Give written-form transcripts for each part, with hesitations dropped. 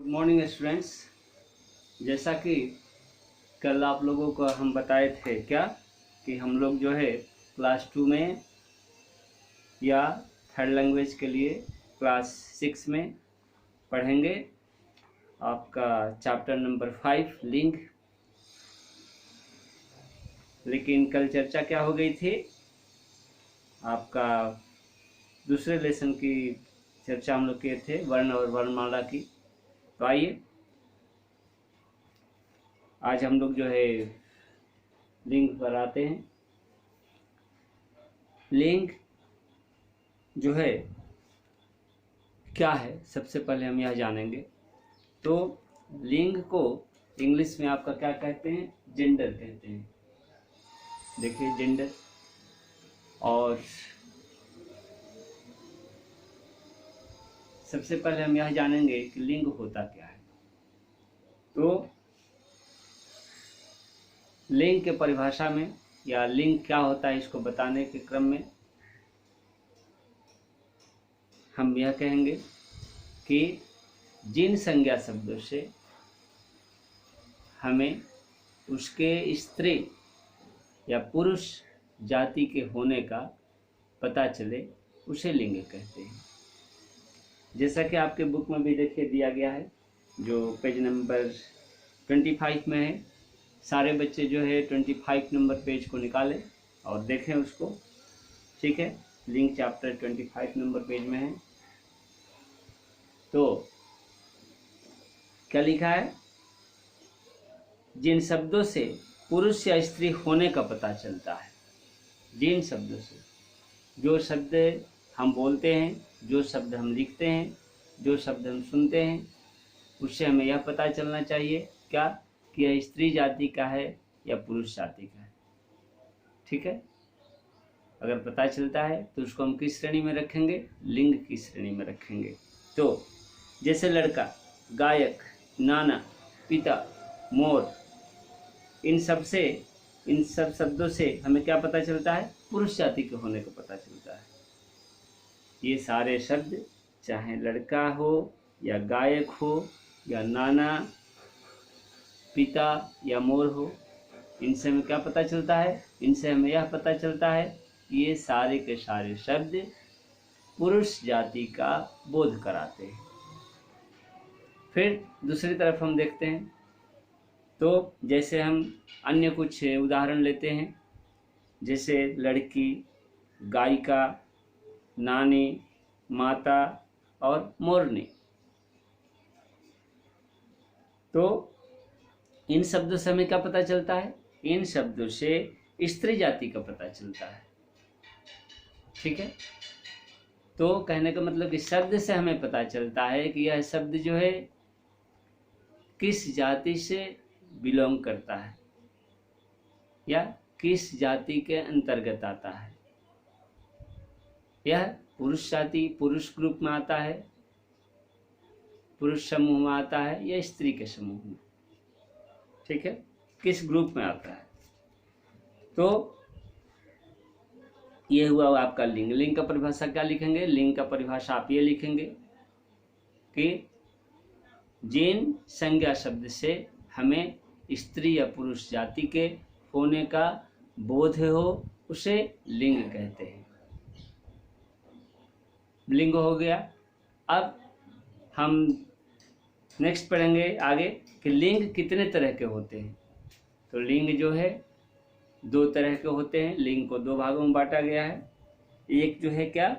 Morning students. जैसा कि कल आप लोगों को हम बताए थे क्या कि हम लोग जो है क्लास 2 में या थर्ड लैंग्वेज के लिए क्लास 6 में पढ़ेंगे आपका चैप्टर नंबर 5 लिंग। लेकिन कल चर्चा क्या हो गई थी, आपका दूसरे लेसन की चर्चा हम लोग किए थे, वर्ण और वर्णमाला की। तो आइए आज हम लोग जो है लिंग पर आते हैं। लिंग जो है क्या है, सबसे पहले हम यह जानेंगे। तो लिंग को इंग्लिश में आपका क्या कहते हैं? जेंडर कहते हैं। देखिए जेंडर। और सबसे पहले हम यह जानेंगे कि लिंग होता क्या है। तो लिंग के परिभाषा में या लिंग क्या होता है इसको बताने के क्रम में हम यह कहेंगे कि जिन संज्ञा शब्दों से हमें उसके स्त्री या पुरुष जाति के होने का पता चले उसे लिंग कहते हैं। जैसा कि आपके बुक में भी देखिए दिया गया है, जो पेज नंबर 25 में है। सारे बच्चे जो है 25 नंबर पेज को निकालें और देखें उसको। ठीक है, लिंग चैप्टर 25 नंबर पेज में है। तो क्या लिखा है? जिन शब्दों से पुरुष या स्त्री होने का पता चलता है, जिन शब्दों से, जो शब्द हम बोलते हैं, जो शब्द हम लिखते हैं, जो शब्द हम सुनते हैं, उससे हमें यह पता चलना चाहिए क्या कि यह स्त्री जाति का है या पुरुष जाति का है। ठीक है, अगर पता चलता है तो उसको हम किस श्रेणी में रखेंगे? लिंग की श्रेणी में रखेंगे। तो जैसे लड़का, गायक, नाना, पिता, मोर, इन सब शब्दों से हमें क्या पता चलता है? पुरुष जाति के होने का पता चलता है। ये सारे शब्द चाहे लड़का हो या गायक हो या नाना, पिता या मोर हो, इनसे हमें क्या पता चलता है? इनसे हमें यह पता चलता है कि ये सारे के सारे शब्द पुरुष जाति का बोध कराते हैं। फिर दूसरी तरफ हम देखते हैं, तो जैसे हम अन्य कुछ उदाहरण लेते हैं, जैसे लड़की, गायिका, नानी, माता और मोरनी। तो इन शब्दों से हमें क्या पता चलता है? इन शब्दों से स्त्री जाति का पता चलता है। ठीक है, तो कहने का मतलब कि शब्द से हमें पता चलता है कि यह शब्द जो है किस जाति से बिलोंग करता है या किस जाति के अंतर्गत आता है। यह पुरुष जाति, पुरुष ग्रुप में आता है, पुरुष समूह में आता है या स्त्री के समूह में। ठीक है, किस ग्रुप में आता है। तो ये हुआ आपका लिंग। लिंग का परिभाषा क्या लिखेंगे? लिंग का परिभाषा आप ये लिखेंगे कि जिन संज्ञा शब्द से हमें स्त्री या पुरुष जाति के होने का बोध हो उसे लिंग कहते हैं। लिंग हो गया। अब हम नेक्स्ट पढ़ेंगे आगे कि लिंग कितने तरह के होते हैं। तो लिंग जो है 2 तरह के होते हैं। लिंग को 2 भागों में बांटा गया है। एक जो है क्या?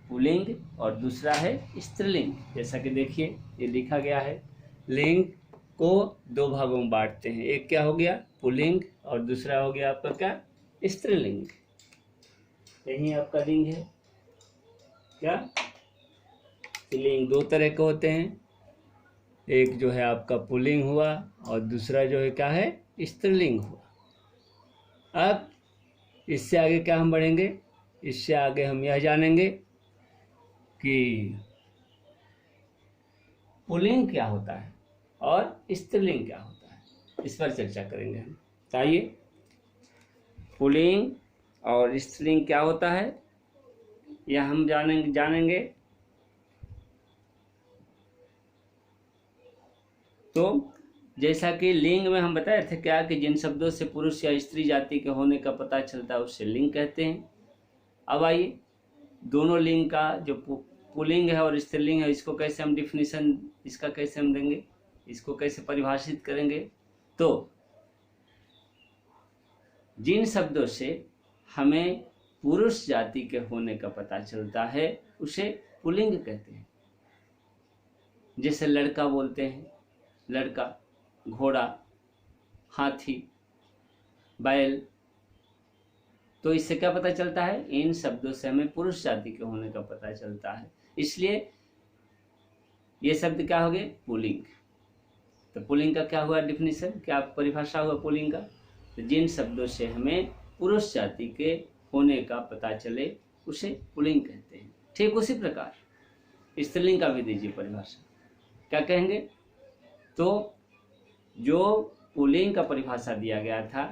पुल्लिंग, और दूसरा है स्त्रीलिंग। जैसा कि देखिए ये लिखा गया है, लिंग को 2 भागों में बांटते हैं। एक क्या हो गया? पुल्लिंग, और दूसरा हो गया आपका क्या? स्त्रीलिंग। यही आपका लिंग है क्या? लिंग 2 तरह के होते हैं। एक जो है आपका पुल्लिंग हुआ और दूसरा जो है क्या है? स्त्रीलिंग हुआ। अब इससे आगे क्या हम बढ़ेंगे? इससे आगे हम यह जानेंगे कि पुल्लिंग क्या होता है और स्त्रीलिंग क्या होता है, इस पर चर्चा करेंगे हम। आइए, पुल्लिंग और स्त्रीलिंग क्या होता है यह हम जानेंगे। तो जैसा कि लिंग में हम बताए थे क्या कि जिन शब्दों से पुरुष या स्त्री जाति के होने का पता चलता है उससे लिंग कहते हैं। अब आइए दोनों लिंग का जो पुल्लिंग है और स्त्रीलिंग है इसको कैसे हम डिफिनीशन इसका कैसे हम देंगे, इसको कैसे परिभाषित करेंगे। तो जिन शब्दों से हमें पुरुष जाति के होने का पता चलता है उसे पुल्लिंग कहते हैं। जैसे लड़का बोलते हैं, लड़का, घोड़ा, हाथी, बैल, तो इससे क्या पता चलता है, इन शब्दों से हमें पुरुष जाति के होने का पता चलता है। इसलिए ये शब्द क्या हो गए, पुल्लिंग। तो पुल्लिंग का क्या हुआ डिफिनीशन, क्या परिभाषा हुआ पुल्लिंग का, तो जिन शब्दों से हमें पुरुष जाति के होने का पता चले उसे पुल्लिंग कहते हैं। ठीक उसी प्रकार स्त्रीलिंग का भी दीजिए परिभाषा, क्या कहेंगे। तो जो पुल्लिंग का परिभाषा दिया गया था,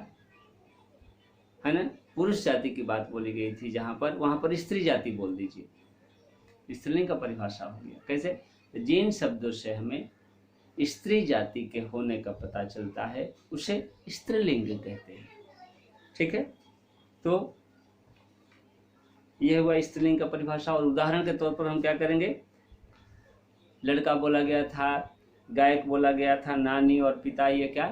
है ना, पुरुष जाति की बात बोली गई थी जहां पर, वहां पर स्त्री जाति बोल दीजिए, स्त्रीलिंग का परिभाषा हो गया। कैसे, जिन शब्दों से हमें स्त्री जाति के होने का पता चलता है उसे स्त्रीलिंग कहते हैं। ठीक है, तो यह हुआ स्त्रीलिंग का परिभाषा। और उदाहरण के तौर पर हम क्या करेंगे, लड़का बोला गया था, गायक बोला गया था, नानी और पिता, ये क्या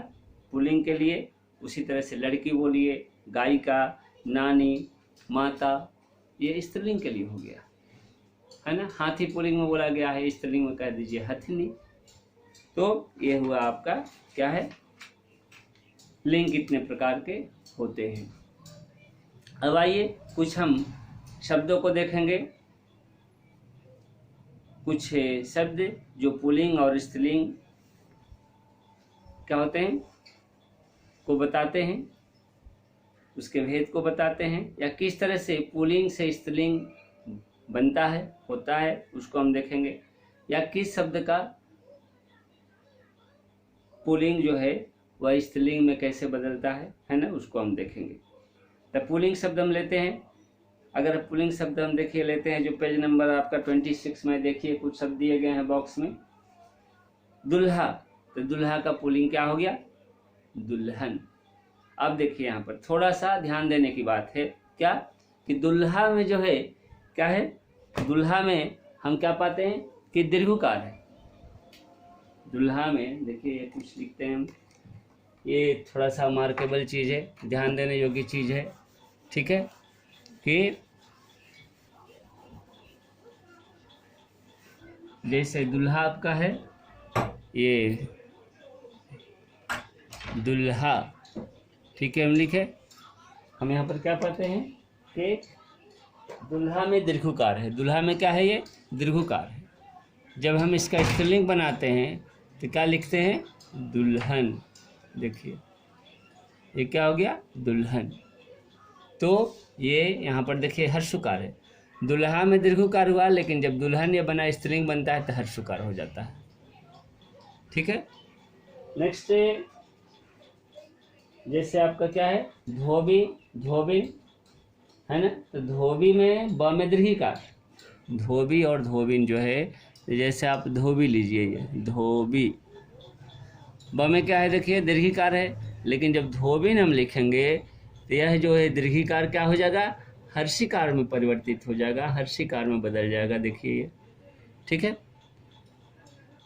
पुल्लिंग के लिए। उसी तरह से लड़की बोलिए, गायिका, नानी, माता, ये स्त्रीलिंग के लिए हो गया, है ना। हाथी पुल्लिंग में बोला गया है, स्त्रीलिंग में कह दीजिए हथिनी। तो ये हुआ आपका क्या है, लिंग कितने प्रकार के होते हैं। अब आइए कुछ हम शब्दों को देखेंगे, कुछ शब्द जो पुल्लिंग और स्त्रीलिंग क्या होते हैं को बताते हैं, उसके भेद को बताते हैं, या किस तरह से पुल्लिंग से स्त्रीलिंग बनता है, होता है, उसको हम देखेंगे। या किस शब्द का पुल्लिंग जो है वह स्त्रीलिंग में कैसे बदलता है ना, उसको हम देखेंगे। तो पुल्लिंग शब्द हम लेते हैं, अगर पुल्लिंग शब्द हम देखिए लेते हैं जो पेज नंबर आपका 26 में, देखिए कुछ शब्द दिए गए हैं बॉक्स में। दुल्हा, तो दुल्हा का पुल्लिंग क्या हो गया, दुल्हन। अब देखिए यहाँ पर थोड़ा सा ध्यान देने की बात है, क्या कि दुल्हा में जो है क्या है, दुल्हा में हम क्या पाते हैं कि दीर्घकार है। दुल्हा में देखिए ये कुछ लिखते हैं हम, ये थोड़ा सा मार्केबल चीज़ है, ध्यान देने योग्य चीज़ है। ठीक है, कि जैसे दुल्हा आपका है, ये दुल्हा, ठीक है, हम लिखे, हम यहाँ पर क्या पाते हैं कि दुल्हा में दीर्घकार है। दुल्हा में क्या है, ये दीर्घकार है। जब हम इसका स्त्रीलिंग बनाते हैं तो क्या लिखते हैं, दुल्हन। देखिए ये क्या हो गया, दुल्हन। तो ये यहाँ पर देखिए हर्षुकार है, दुल्हा में दीर्घकार हुआ, लेकिन जब दुल्हन ये बना स्त्रीलिंग बनता है तो हर्षुकार हो जाता है। ठीक है, नेक्स्ट जैसे आपका क्या है, धोबी, धोबिन, है ना। तो धोबी में ब में दीर्घकार, धोबी और धोबिन जो है, जैसे आप धोबी लीजिए, ये धोबी, ब में क्या है देखिए दीर्घकार है, लेकिन जब धोबिन हम लिखेंगे तो यह जो है दीर्घकार क्या हो जाएगा, हर्षिकार में परिवर्तित हो जाएगा, हर्षिकार में बदल जाएगा। देखिए ये, ठीक है,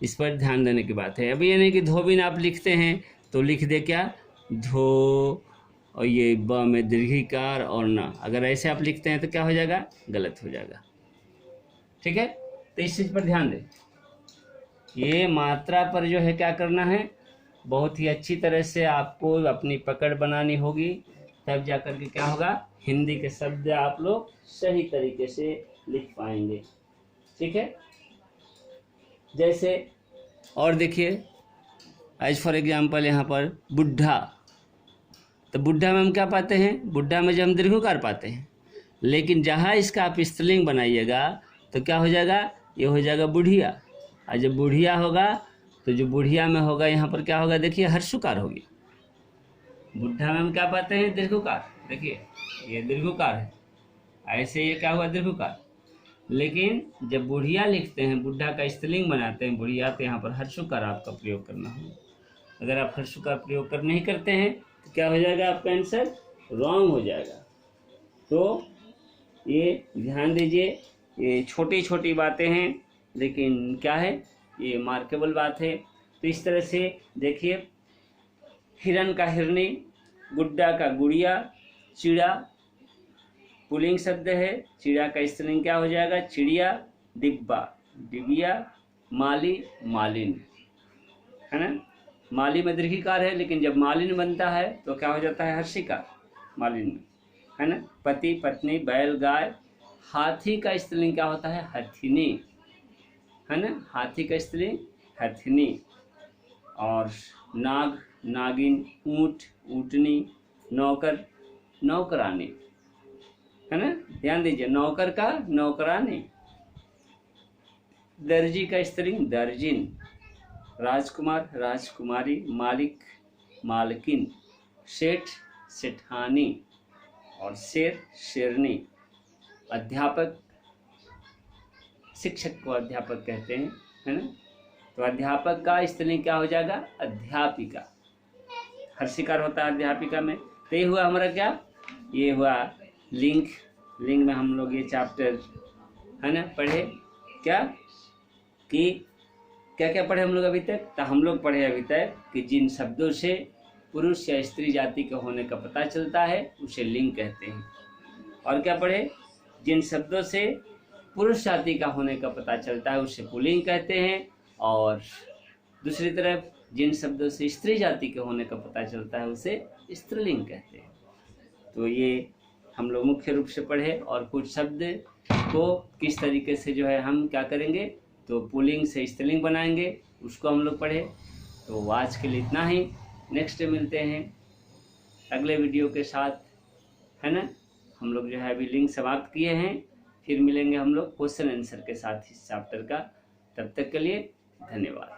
इस पर ध्यान देने की बात है। अभी ये नहीं कि धोबिन आप लिखते हैं तो लिख दे क्या, धो, और ये ब में दीर्घकार और ना, अगर ऐसे आप लिखते हैं तो क्या हो जाएगा, गलत हो जाएगा। ठीक है, तो इस चीज़ पर ध्यान दें। ये मात्रा पर जो है क्या करना है, बहुत ही अच्छी तरह से आपको अपनी पकड़ बनानी होगी, तब जाकर के क्या होगा, हिंदी के शब्द आप लोग सही तरीके से लिख पाएंगे। ठीक है, जैसे और देखिए, एज फॉर एग्जाम्पल यहाँ पर बुढ़ा, तो बुढ़ा में हम क्या पाते हैं, बुढ़ा में जो हम दीर्घकार पाते हैं, लेकिन जहाँ इसका आप स्त्रीलिंग बनाइएगा तो क्या हो जाएगा, ये हो जाएगा बुढ़िया। और जब बुढ़िया होगा तो जो बुढ़िया में होगा यहाँ पर क्या होगा, देखिए हर्षुकार होगी। बुढ़ा में हम क्या पाते हैं, दीर्घकार, देखिए ये दीर्घकार है, ऐसे ये क्या हुआ, दीर्घकार। लेकिन जब बुढ़िया लिखते हैं, बुढ़ा का स्त्रीलिंग बनाते हैं बुढ़िया, तो यहाँ पर हर्षुकार आपका प्रयोग करना होगा। अगर आप हर्षुकार प्रयोग कर नहीं करते हैं तो क्या हो जाएगा, आपका आंसर रॉन्ग हो जाएगा। तो ये ध्यान दीजिए, ये छोटी छोटी बातें हैं लेकिन क्या है, ये मार्केबल बात है। तो इस तरह से देखिए, हिरन का हिरनी, गुड्डा का गुड़िया, चिड़ा पुल्लिंग शब्द है, चिड़ा का स्त्रीलिंग क्या हो जाएगा, चिड़िया, डिब्बा डिबिया, माली मालिन, है ना। माली में दीर्घिकार है, लेकिन जब मालिन बनता है तो क्या हो जाता है, हर्षिकार मालिन में, है ना। पति पत्नी, बैल गाय, हाथी का स्त्रीलिंग क्या होता है, हथिनी, है ना। हाथी का स्त्रीलिंग हथिनी। और नाग नागिन, ऊंट ऊँटनी, नौकर नौकरानी, है ना। ध्यान दीजिए, नौकर का नौकरानी। दर्जी का स्त्रीलिंग दर्जिन, राजकुमार राजकुमारी, मालिक मालकिन, सेठ सेठानी, और शेर शेरनी। अध्यापक, शिक्षक को अध्यापक कहते हैं, है ना। तो अध्यापक का स्त्रीलिंग क्या हो जाएगा, अध्यापिका, हर्षिकार होता है अध्यापिका में। तो ये हुआ हमारा क्या, ये हुआ लिंग। लिंग में हम लोग ये चैप्टर, है ना, पढ़े क्या, कि क्या क्या पढ़े हम लोग अभी तक। तो हम लोग पढ़े अभी तक कि जिन शब्दों से पुरुष या स्त्री जाति के होने का पता चलता है उसे लिंग कहते हैं। और क्या पढ़े, जिन शब्दों से पुरुष जाति का होने का पता चलता है उसे पुल्लिंग कहते हैं, और दूसरी तरफ जिन शब्दों से स्त्री जाति के होने का पता चलता है उसे स्त्रीलिंग कहते हैं। तो ये हम लोग मुख्य रूप से पढ़े, और कुछ शब्द को किस तरीके से जो है हम क्या करेंगे, तो पुल्लिंग से स्त्रीलिंग बनाएंगे, उसको हम लोग पढ़े। तो आज के लिए इतना ही, नेक्स्ट मिलते हैं अगले वीडियो के साथ, है ना। हम लोग जो है अभी लिंक समाप्त किए हैं, फिर मिलेंगे हम लोग क्वेश्चन आंसर के साथ इस चैप्टर का। तब तक के लिए धन्यवाद।